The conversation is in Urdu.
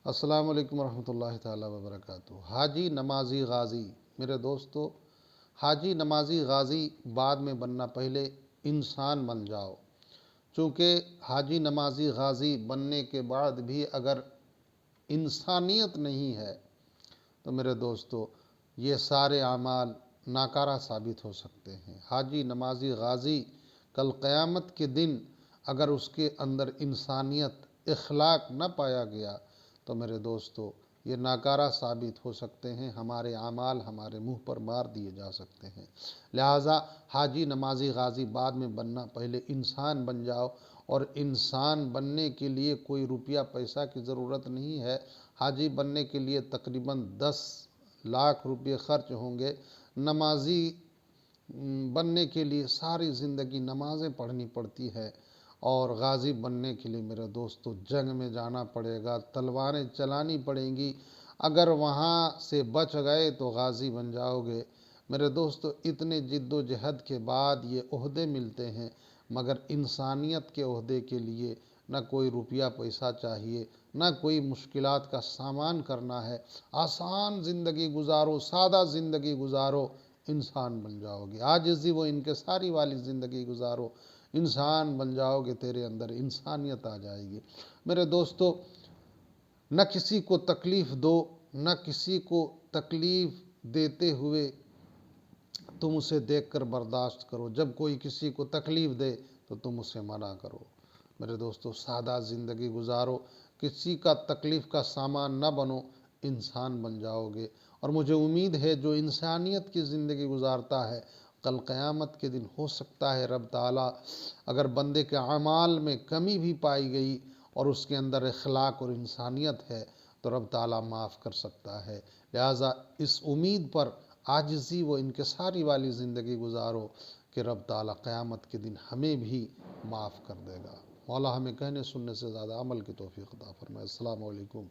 السلام علیکم ورحمۃ اللہ تعالیٰ وبرکاتہ۔ حاجی نمازی غازی، میرے دوستو، حاجی نمازی غازی بعد میں بننا، پہلے انسان بن جاؤ۔ چونکہ حاجی نمازی غازی بننے کے بعد بھی اگر انسانیت نہیں ہے تو میرے دوستو یہ سارے اعمال ناکارہ ثابت ہو سکتے ہیں۔ حاجی نمازی غازی کل قیامت کے دن اگر اس کے اندر انسانیت، اخلاق نہ پایا گیا تو میرے دوستو یہ ناکارہ ثابت ہو سکتے ہیں، ہمارے اعمال ہمارے منہ پر مار دیے جا سکتے ہیں۔ لہٰذا حاجی نمازی غازی بعد میں بننا، پہلے انسان بن جاؤ، اور انسان بننے کے لیے کوئی روپیہ پیسہ کی ضرورت نہیں ہے۔ حاجی بننے کے لیے تقریباً 10 لاکھ روپے خرچ ہوں گے۔ نمازی بننے کے لیے ساری زندگی نمازیں پڑھنی پڑتی ہے، اور غازی بننے کے لیے میرے دوستو جنگ میں جانا پڑے گا، تلواریں چلانی پڑیں گی۔ اگر وہاں سے بچ گئے تو غازی بن جاؤ گے۔ میرے دوستو اتنے جد و جہد کے بعد یہ عہدے ملتے ہیں، مگر انسانیت کے عہدے کے لیے نہ کوئی روپیہ پیسہ چاہیے، نہ کوئی مشکلات کا سامان کرنا ہے۔ آسان زندگی گزارو، سادہ زندگی گزارو، انسان بن جاؤ گے۔ عاجزی و انکساری والی زندگی گزارو، انسان بن جاؤ گے، تیرے اندر انسانیت آ جائے گی۔ میرے دوستو نہ کسی کو تکلیف دو، نہ کسی کو تکلیف دیتے ہوئے تم اسے دیکھ کر برداشت کرو۔ جب کوئی کسی کو تکلیف دے تو تم اسے منع کرو۔ میرے دوستو سادہ زندگی گزارو، کسی کا تکلیف کا سامان نہ بنو، انسان بن جاؤ گے۔ اور مجھے امید ہے جو انسانیت کی زندگی گزارتا ہے، کل قیامت کے دن ہو سکتا ہے رب تعالیٰ اگر بندے کے اعمال میں کمی بھی پائی گئی اور اس کے اندر اخلاق اور انسانیت ہے تو رب تعالیٰ معاف کر سکتا ہے۔ لہٰذا اس امید پر عاجزی و انکساری والی زندگی گزارو کہ رب تعالیٰ قیامت کے دن ہمیں بھی معاف کر دے گا۔ مولا ہمیں کہنے سننے سے زیادہ عمل کی توفیق عطا فرمائے۔ السلام علیکم۔